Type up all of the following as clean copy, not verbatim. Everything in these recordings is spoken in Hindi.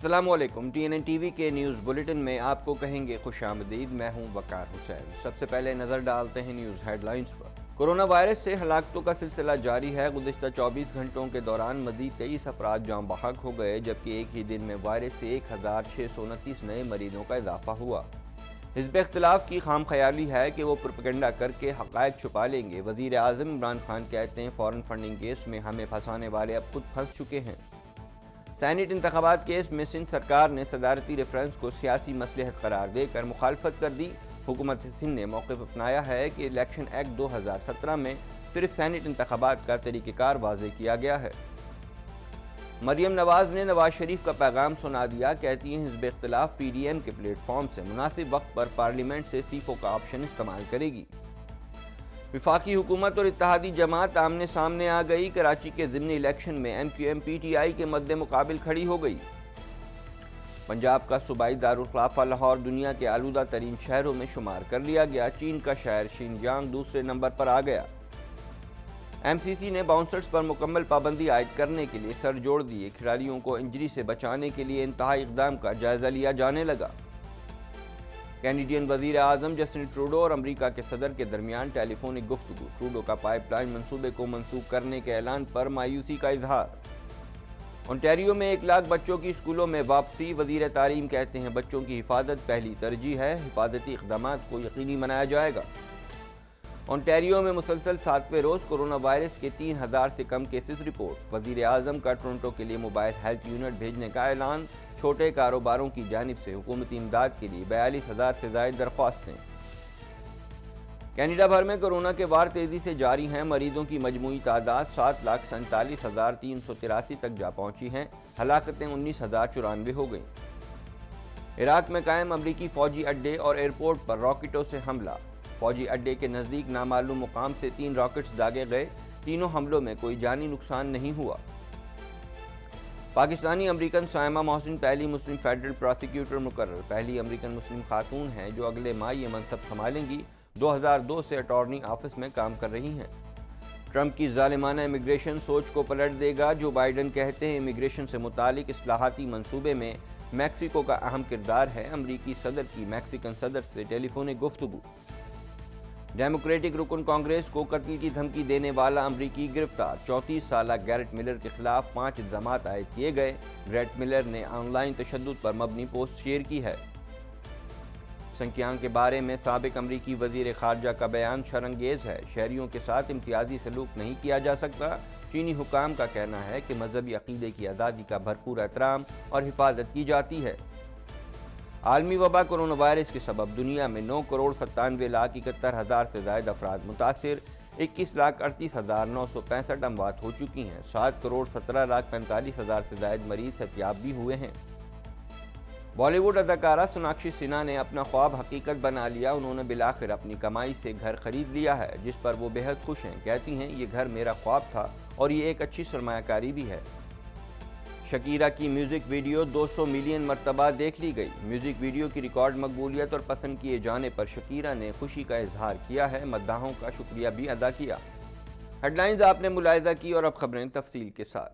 अस्सलामुअलैकुम। TNN TV के न्यूज़ बुलेटिन में आपको कहेंगे खुशामदीद। मैं हूं वकार हुसैन। सबसे पहले नज़र डालते हैं न्यूज़ हेडलाइंस पर। कोरोना वायरस से हलाकतों का सिलसिला जारी है। गुज़िश्ता 24 घंटों के दौरान मज़ीद 23 अफराद जाँ बहक हो गए, जबकि एक ही दिन में वायरस से 1629 नए मरीजों का इजाफा हुआ। हिज़्ब इख्तिलाफ की खाम ख्याली है कि वो प्रोपेगेंडा करके हक़ाइक़ छुपा लेंगे। वज़ीर आज़म इमरान खान कहते हैं फ़ॉरेन फंडिंग केस में हमें फंसाने वाले अब खुद फंस चुके हैं। सैनेट इंतखाबात केस में सिंध सरकार ने सदारती रेफरेंस को सियासी मसलहत करार देकर मुखालफत कर दी। हुकूमत सिंध ने मौक़िफ़ अपनाया है कि इलेक्शन एक्ट 2017 में सिर्फ सैनेट इंतखाबात का तरीक़ेकार वाज़े किया गया है। मरियम नवाज़ ने नवाज शरीफ का पैगाम सुना दिया। कहती हैं हिज़्ब इख्तिलाफ PDM के प्लेटफॉर्म से मुनासिब वक्त पर पार्लियामेंट से इस्तीफ़ों का ऑप्शन इस्तेमाल करेगी। विफाकी हुकूमत और इत्तेहादी जमात आमने सामने आ गई। कराची के ज़िमनी इलेक्शन में MQM PTI के मद्दे मुकाबिल खड़ी हो गई। पंजाब का सूबाई दारुल खिलाफा लाहौर दुनिया के आलूदा तरीन शहरों में शुमार कर लिया गया। चीन का शहर शिनजियांग दूसरे नंबर पर आ गया। MCC ने बाउंसर्स पर मुकम्मल पाबंदी आयद करने के लिए सर जोड़ दिए। खिलाड़ियों को इंजरी से बचाने के लिए इंतहाई इक़दाम का जायज़ा लिया जाने लगा। कैनेडियन वज़ीर आज़म जस्टिन ट्रूडो और अमरीका के सदर के दरमियान टेलीफोनिक गुफ्तगू। ट्रूडो का पाइपलाइन मंसूबे को मंसूख करने के ऐलान पर मायूसी का इजहार। ओंटारियो में 1 लाख बच्चों की स्कूलों में वापसी। वज़ीर तालीम कहते हैं बच्चों की हिफाजत पहली तरजीह है। हिफाजती इक़दामात को यकीनी बनाया जाएगा। ओंटारियो में मुसलसल 7वें रोज़ कोरोना वायरस के 3000 से कम केसेस रिपोर्ट। वज़ीर आज़म का टोरंटो के लिए मोबाइल हेल्थ यूनिट भेजने का ऐलान। छोटे कारोबारों की जानिब से हुकूमती इमदाद के लिए 42,000 से ज़ायद दरख्वास्तें। कैनेडा भर में कोरोना के वार तेज़ी से जारी हैं। मरीजों की मजमूई तादाद 7,47,383 तक जा पहुँची हैं। हलाकतें 19,094 हो गईं। इराक में कायम अमरीकी फ़ौजी अड्डे और एयरपोर्ट पर रॉकेटों से हमला। फ़ौजी अड्डे के नज़दीक नामालूम मुकाम से 3 रॉकेट्स दागे गए। तीनों हमलों में कोई जानी नुकसान नहीं हुआ। पाकिस्तानी अमरीकन सायमा मोहसिन पहली मुस्लिम फेडरल प्रोसिक्यूटर मुकर्रर। पहली अमरीकन मुस्लिम खातून हैं जो अगले माह ये मनसब संभालेंगी। 2002 से अटॉर्नी ऑफिस में काम कर रही हैं। ट्रंप की जालिमाना इमिग्रेशन सोच को पलट देगा। जो बाइडन कहते हैं इमिग्रेशन से मुतालिक इस्लाहाती मंसूबे में मैक्सिको का अहम किरदार है। अमरीकी सदर की मैक्सिकन सदर से टेलीफोनिक गुफ्तगू। डेमोक्रेटिक रुकन कांग्रेस को कत्ल की धमकी देने वाला अमरीकी गिरफ्तार। 34 साल गैरेट मिलर के खिलाफ 5 इल्ज़ामात आयद किए गए। गैरेट मिलर ने ऑनलाइन तशद्दुद पर मबनी पोस्ट शेयर की है। संख्यांग के बारे में साबिक अमरीकी वज़ीर ख़ारजा का बयान शर्मंगेज़ है। शहरियों के साथ इम्तियाजी सलूक नहीं किया जा सकता। चीनी हुकाम का कहना है कि मजहबी अक़ीदे की आज़ादी का भरपूर एहतराम और हिफाजत की जाती है। आलमी वबा कोरोना वायरस के सबब दुनिया में 9,97,71,000 से ज़ायद अफराद मुतासिर। 21,38,965 अमवात हो चुकी हैं। 7,17,45,000 से ज़ायद मरीज सेहतियाब भी हुए हैं। बॉलीवुड अदाकारा सोनाक्षी सिन्हा ने अपना ख्वाब हकीकत बना लिया। उन्होंने बिलाखिर अपनी कमाई से घर खरीद लिया है, जिस पर वो बेहद खुश हैं। कहती हैं ये घर मेरा ख्वाब था और ये एक अच्छी सरमायाकारी भी है। शकीरा की म्यूज़िक वीडियो 200 मिलियन मरतबा देख ली गई। म्यूज़िक वीडियो की रिकॉर्ड मकबूलियत और पसंद किए जाने पर शकीरा ने खुशी का इजहार किया है। मद्दाहों का शुक्रिया भी अदा किया। हेडलाइंस आपने मुलाहिजा की और अब खबरें तफसील के साथ।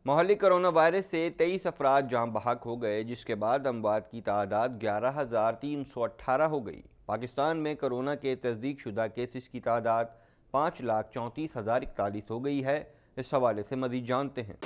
मोहल्ली कोरोना वायरस से 23 अफराद जाँ बहक हो गए, जिसके बाद अमवात की तादाद 11,318 हो गई। पाकिस्तान में कोरोना के तस्दीक शुदा केसेस की तादाद 5,34,041 हो गई है। इस हवाले से मज़ीद जानते हैं।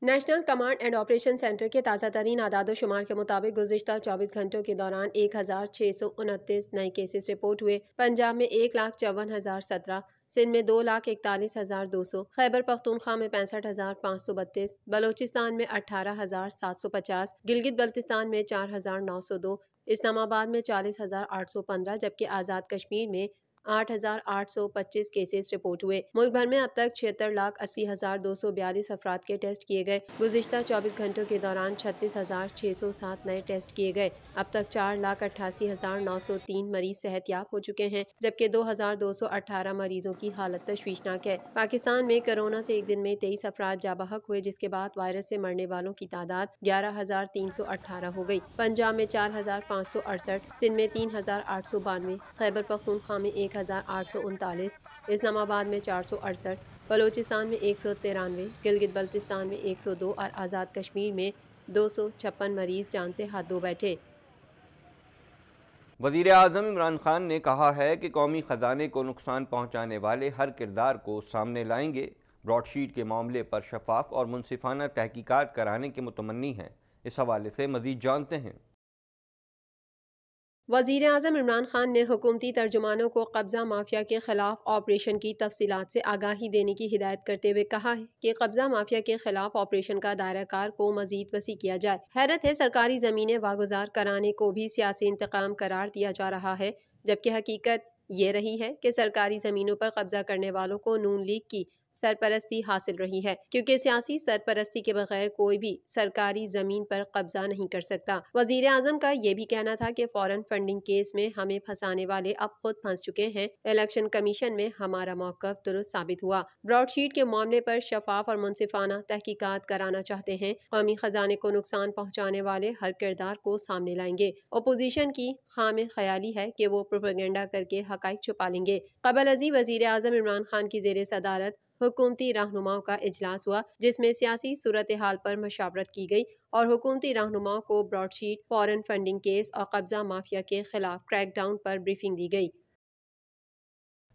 National command and operation centre के ताज़ा तरीन आदाद शुमार के मुताबिक गुज़िश्ता 24 घंटों के दौरान 1,629 नए केसेस रिपोर्ट हुए। पंजाब में 1,54,017, सिंध में 2,41,200, खैबर पख्तूनख्वा में 65,532, बलोचिस्तान में 18,750, गिलगित बल्तिस्तान में 4,902, इस्लामाबाद में 40,815, जबकि आज़ाद कश्मीर में 8,825 केसेस रिपोर्ट हुए। मुल्क भर में अब तक 76,80,242 अफराद के टेस्ट किए गए। गुज़िश्ता 24 घंटों के दौरान 36,607 नए टेस्ट किए गए। अब तक 4,88,903 मरीज सेहतयाब हो चुके हैं, जबकि 2,218 मरीजों की हालत तशवीशनाक है। पाकिस्तान में कोरोना से एक दिन में 23 अफराद जाबहक हुए, जिसके बाद वायरस से मरने वालों की तादाद 11,318 हो गई। पंजाब में 4,568, सिंध में 3,892, खैबर पख्तूनख्वा में 1,839, इस्लामाबाद में 468, बलोचिस्तान में 193, गिलगित बल्तिस्तान में 102 और आज़ाद कश्मीर में 256 मरीज जान से हाथ धो बैठे। वज़ीर आज़म इमरान खान ने कहा है कि कौमी ख़जाने को नुकसान पहुँचाने वाले हर किरदार को सामने लाएंगे। ब्रॉडशीट के मामले पर शफाफ और मुनसिफाना तहकीकात कराने के मुतमन्नी हैं। इस हवाले से मज़ीद जानते हैं। वज़ीर आज़म इमरान खान ने हुकूमती तर्जुमानों को कब्ज़ा माफिया के खिलाफ ऑपरेशन की तफसीलात से आगाही देने की हिदायत करते हुए कहा है कि कब्ज़ा माफिया के खिलाफ ऑपरेशन का दायरा कार को मज़ीद वसी किया जाए। हैरत है, सरकारी ज़मीनें वागुजार कराने को भी सियासी इंतकाम करार दिया जा रहा है, जबकि हकीकत ये रही है कि सरकारी ज़मीनों पर कब्ज़ा करने वालों को नून लीग की सरपरस्ती हासिल रही है, क्योंकि सियासी सरपरस्ती के बगैर कोई भी सरकारी जमीन पर कब्जा नहीं कर सकता। वजीर आजम का ये भी कहना था कि फॉरेन फंडिंग केस में हमें फंसाने वाले अब खुद फंस चुके हैं। इलेक्शन कमीशन में हमारा मौक़िफ़ दुरुस्त साबित हुआ। ब्रॉडशीट के मामले पर शफाफ और मुनसिफाना तहकीकात कराना चाहते हैं। कौमी खजाने को नुकसान पहुँचाने वाले हर किरदार को सामने लाएंगे। अपोजिशन की खामे ख्याली है कि वो प्रोपेगेंडा करके हक़ाइक़ छुपा लेंगे। कबल अज़ी वज़ीर आज़म इमरान खान की ज़ेरे सदारत हुकूमती रहनुमाओं का इजलास हुआ, जिसमें सियासी सूरत हाल पर मशावरत की गई और हुकूमती रहनुमाओं को ब्रॉडशीट, फॉरेन फंडिंग केस और कब्जा माफिया के खिलाफ क्रैकडाउन पर ब्रीफिंग दी गई।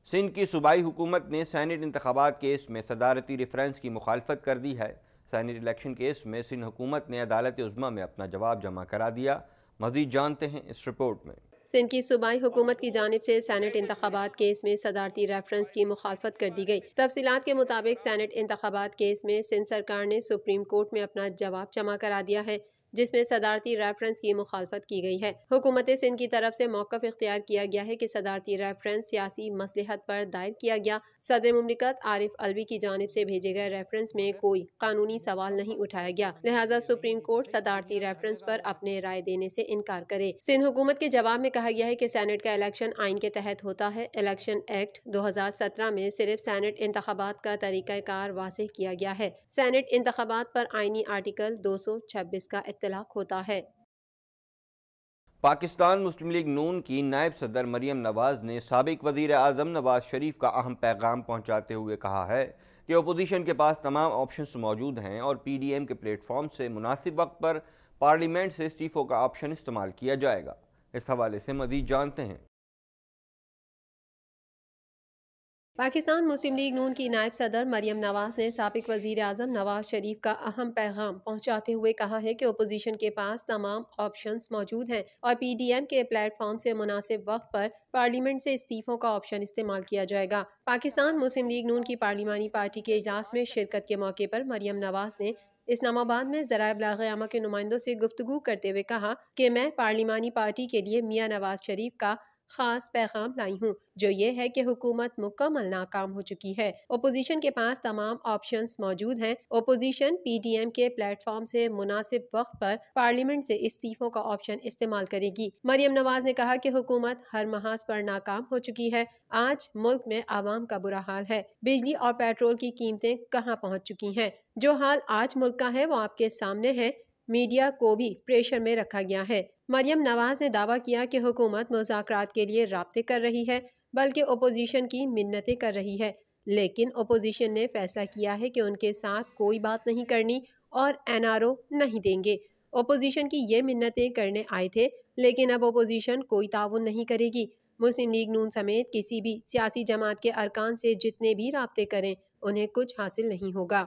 सिंध की सूबाई हुकूमत ने सैनेट इंतखाबात केस में सदारती रेफरेंस की मुखालफत कर दी है। सैनेट इलेक्शन केस में सिंध हुकूमत ने अदालत उज़्मा में अपना जवाब जमा करा दिया। मज़ीद जानते हैं इस रिपोर्ट में। सिंध की सूबाई हुकूमत की जानिब से सैनेट इंतखाबात केस में सदारती रेफरेंस की मुखालफत कर दी गई। तफसीलात के मुताबिक सैनेट इंतखाबात केस में सिंध सरकार ने सुप्रीम कोर्ट में अपना जवाब जमा करा दिया है, जिसमें सदारती रेफरेंस की मुखालफत की गई है। हुकूमत सिंध की तरफ से मौक़िफ़ इख्तियार किया गया है कि सदारती रेफरेंस सियासी मसलहत पर दायर किया गया। सदर मुमलिकत आरिफ अलवी की जानिब से भेजे गए रेफरेंस में कोई कानूनी सवाल नहीं उठाया गया, लिहाजा सुप्रीम कोर्ट सदारती रेफरेंस पर अपने राय देने से इनकार करे। सिंध हुकूमत के जवाब में कहा गया है कि सैनेट का इलेक्शन आइन के तहत होता है। इलेक्शन एक्ट 2017 में सिर्फ सैनेट इंतखाबात का तरीक़ाकार वाज़ेह किया गया है। सैनेट इंतखाबात पर आइनी आर्टिकल 226 का इत्तलाक होता है। पाकिस्तान मुस्लिम लीग नून की नायब सदर मरियम नवाज ने साबिक वज़ीर आज़म नवाज शरीफ का अहम पैगाम पहुँचाते हुए कहा है कि अपोजिशन के पास तमाम ऑप्शंस मौजूद हैं और PDM के प्लेटफॉर्म से मुनासिब वक्त पर पार्लियामेंट से इस्तीफ़ों का ऑप्शन इस्तेमाल किया जाएगा। इस हवाले से मज़ीद जानते हैं। पाकिस्तान मुस्लिम लीग नून की नायब सदर मरियम नवाज ने साबिक वज़ीर आज़म नवाज शरीफ का अहम पैगाम पहुँचाते हुए कहा है कि अपोजिशन के पास तमाम ऑप्शंस मौजूद हैं और PDM के प्लेटफॉर्म से मुनासिब वक्त पर पार्लियामेंट से इस्तीफ़ों का ऑप्शन इस्तेमाल किया जाएगा। पाकिस्तान मुस्लिम लीग नून की पार्लिमानी पार्टी के इजलास में शिरकत के मौके पर मरियम नवाज ने इस्लामाबाद में ज़राए इब्लाग़ आमा के नुमाइंदों से गुफ्तगू करते हुए कहा कि मैं पार्लिमानी पार्टी के लिए मियाँ नवाज शरीफ का खास पैगाम लाई हूँ, जो ये है कि हुकूमत मुकम्मल नाकाम हो चुकी है। ओपोजिशन के पास तमाम ऑप्शंस मौजूद हैं। ओपोजिशन PDM के प्लेटफॉर्म से मुनासिब वक्त पर पार्लियामेंट से इस्तीफों का ऑप्शन इस्तेमाल करेगी। मरियम नवाज ने कहा कि हुकूमत हर महाज पर नाकाम हो चुकी है। आज मुल्क में आवाम का बुरा हाल है। बिजली और पेट्रोल की कीमतें कहाँ पहुँच चुकी हैं। जो हाल आज मुल्क का है वो आपके सामने है। मीडिया को भी प्रेशर में रखा गया है। मरियम नवाज ने दावा किया कि हुकूमत मुज़ाकरात के लिए राब्ते कर रही है, बल्कि ओपोजिशन की मिन्नतें कर रही है, लेकिन ओपोजिशन ने फैसला किया है कि उनके साथ कोई बात नहीं करनी और NRO नहीं देंगे। ओपोजिशन की ये मिन्नतें करने आए थे, लेकिन अब ओपोजिशन कोई ताउन नहीं करेगी। मुस्लिम लीग नून समेत किसी भी सियासी जमात के अरकान से जितने भी राब्ते करें, उन्हें कुछ हासिल नहीं होगा।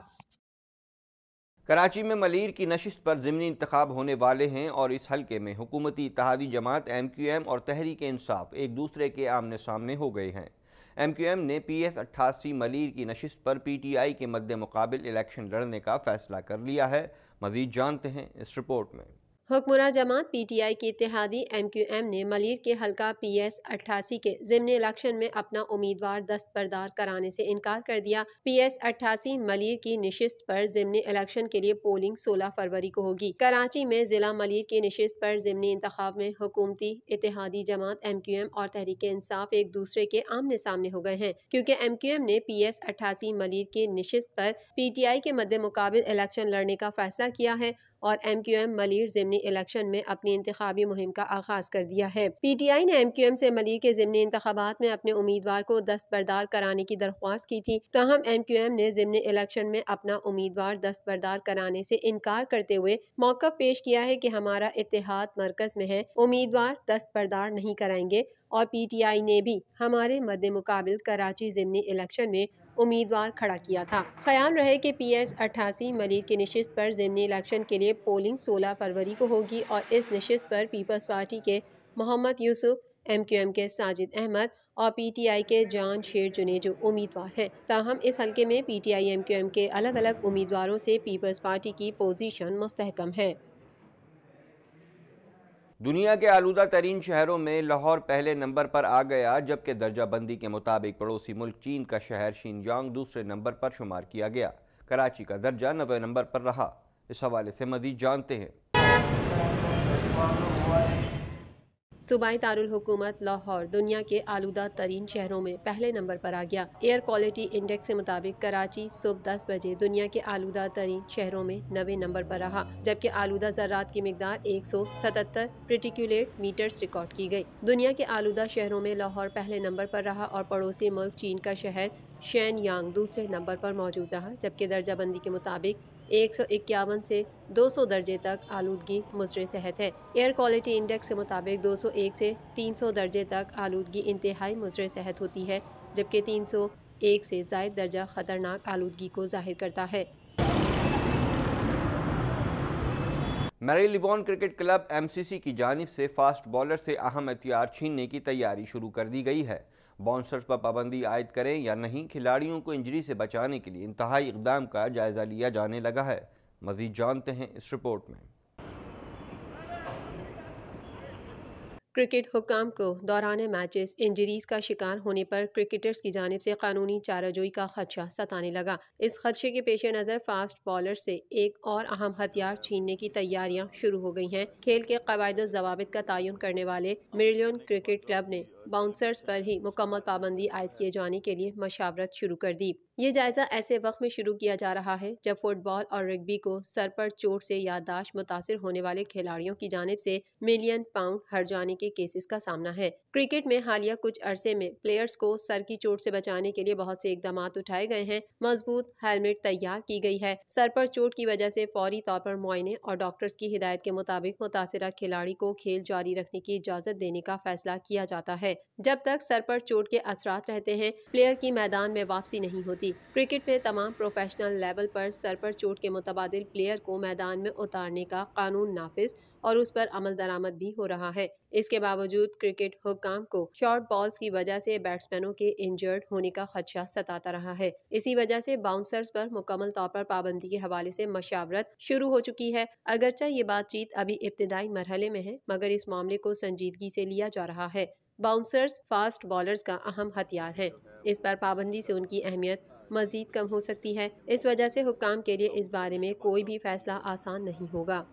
कराची में मलीर की नशिस्त पर ज़िमनी इंतखाब होने वाले हैं और इस हल्के में हुकूमती इत्तेहादी जमात MQM और तहरीक इंसाफ एक दूसरे के आमने सामने हो गए हैं। MQM ने PS 88 मलीर की नशिस्त पर PTI के मद्दे मुकाबिल इलेक्शन लड़ने का फैसला कर लिया है। मज़ीद जानते हैं इस रिपोर्ट में। हुक्मरान जमात पीटीआई की इत्तेहादी एमक्यूएम ने मलीर के हल्का PS 88 के ज़िमनी इलेक्शन में अपना उम्मीदवार दस्तबरदार कराने से इनकार कर दिया। PS 88 मलीर की निशिस्त पर ज़िमनी इलेक्शन के लिए पोलिंग 16 फरवरी को होगी। कराची में जिला मलीर की निशिस्त पर ज़िमनी इंतखाब में हुकूमती इत्तेहादी जमात एमक्यूएम और तहरीक इंसाफ एक दूसरे के आमने सामने हो गए हैं, क्योंकि एमक्यूएम ने PS 88 मलीर की निशिस्त पर पीटीआई के मद्दे मुकाबिल इलेक्शन लड़ने का फैसला किया है और एमक्यूएम मलीर ज़िमनी इलेक्शन में अपनी इंतखाबी मुहिम का आगाज कर दिया है। पीटीआई ने एमक्यूएम से मलीर के ज़िमनी इंतखाबात में अपने उम्मीदवार को दस्तबरदार कराने की दरख्वास्त की थी, ताहम एमक्यूएम ने ज़िमनी इलेक्शन में अपना उम्मीदवार दस्तबरदार कराने से इनकार करते हुए मौक़िफ़ पेश किया है कि हमारा इत्तेहाद मरकज़ में है, उम्मीदवार दस्तबरदार नहीं कराएंगे। और पीटीआई ने भी हमारे मद्दे मुकाबिल कराची ज़िमनी इलेक्शन में उम्मीदवार खड़ा किया था। ख्याल रहे कि PS 88 मलीर की निशिस्त पर ज़िमनी इलेक्शन के लिए पोलिंग 16 फरवरी को होगी और इस निशिस्त पर पीपल्स पार्टी के मोहम्मद यूसुफ, एमक्यूएम के साजिद अहमद और पीटीआई के जान शेर जुनेजो उम्मीदवार हैं। ताहम इस हल्के में पीटीआई एमक्यूएम के अलग अलग उम्मीदवारों से पीपल्स पार्टी की पोजीशन मुस्तहकम है। दुनिया के आलूदा तरीन शहरों में लाहौर पहले नंबर पर आ गया, जबकि दर्जा बंदी के मुताबिक पड़ोसी मुल्क चीन का शहर शिनजांग दूसरे नंबर पर शुमार किया गया। कराची का दर्जा 90 नंबर पर रहा। इस हवाले से मज़ीद जानते हैं। सूबाई दारुल हुकूमत लाहौर दुनिया के आलूदा तरीन शहरों में पहले नंबर पर आ गया। एयर क्वालिटी इंडेक्स के मुताबिक कराची सुबह 10 बजे दुनिया के आलूदा तरीन शहरों में 90 नंबर पर रहा, जबकि आलूदा ज़र्रात की मिकदार 177 पार्टिकुलेट मीटर्स रिकॉर्ड की गई। दुनिया के आलूदा शहरों में लाहौर पहले नंबर पर रहा और पड़ोसी मुल्क चीन का शहर शेनयांग दूसरे नंबर पर मौजूद रहा, जबकि दर्जाबंदी के मुताबिक 151 से 200 दर्जे तक आलूदगी मुज़र सेहत है। एयर क्वालिटी इंडेक्स के मुताबिक 201 से 300 दर्जे तक आलूदगी इंतहाई मुज़र सेहत होती है, जबकि 301 से ज़ायद दर्जा ख़तरनाक आलूदगी को ज़ाहिर करता है। मैरीलिबॉन क्रिकेट क्लब MCC की जानिब से फास्ट बॉलर से अहम हथियार छीनने की तैयारी शुरू कर दी गई है। बाउंसर्स पर पाबंदी आयद करें या नहीं, खिलाड़ियों को इंजरी से बचाने के लिए इंतहाई इक़दाम का जायज़ा लिया जाने लगा है। मज़ीद जानते हैं इस रिपोर्ट में। क्रिकेट हुक्काम को दौरान मैचेस इंजरीज का शिकार होने पर क्रिकेटर्स की जानिब से कानूनी चाराजोई का खदशा सताने लगा। इस खदशे के पेश नज़र फास्ट बॉलर से एक और अहम हथियार छीनने की तैयारियां शुरू हो गई हैं। खेल के क़वाइद व ज़वाबित का तयन करने वाले मैरीलिबॉन क्रिकेट क्लब ने बाउंसर्स पर ही मुकम्मल पाबंदी आयद किए जाने के लिए मशावरत शुरू कर दी। ये जायज़ा ऐसे वक्त में शुरू किया जा रहा है जब फुटबॉल और रग्बी को सर पर चोट से याददाश्त मुतासिर होने वाले खिलाड़ियों की जानिब से मिलियन पाउंड हर जाने के केसेस का सामना है। क्रिकेट में हालिया कुछ अरसे में प्लेयर्स को सर की चोट से बचाने के लिए बहुत से इकदाम उठाए गए हैं। मजबूत हेलमेट तैयार की गई है। सर पर चोट की वजह से फौरी तौर पर मुआयने और डॉक्टर्स की हिदायत के मुताबिक मुतासिरा खिलाड़ी को खेल जारी रखने की इजाजत देने का फैसला किया जाता है। जब तक सर पर चोट के असरात रहते हैं, प्लेयर की मैदान में वापसी नहीं होती। क्रिकेट में तमाम प्रोफेशनल लेवल पर सर पर चोट के मुतबादिल प्लेयर को मैदान में उतारने का कानून नाफिज और उस पर अमल दरामद भी हो रहा है। इसके बावजूद क्रिकेट हुक्काम को शॉर्ट बॉल्स की वजह से बैट्समैनों के इंजर्ड होने का खदशा सताता रहा है। इसी वजह से बाउंसर्स पर मुकम्मल तौर पर पाबंदी के हवाले से मशावरत शुरू हो चुकी है। अगरचे ये बातचीत अभी इब्तिदाई मरहले में है, मगर इस मामले को संजीदगी से लिया जा रहा है। बाउंसर्स फास्ट बॉलर्स का अहम हथियार है। इस पर पाबंदी से उनकी अहमियत मजीद कम हो सकती है। इस वजह से हुक्काम के लिए इस बारे में कोई भी फैसला आसान नहीं होगा।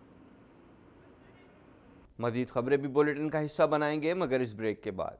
मजीद खबरें भी बुलेटिन का हिस्सा बनाएंगे, मगर इस ब्रेक के बाद।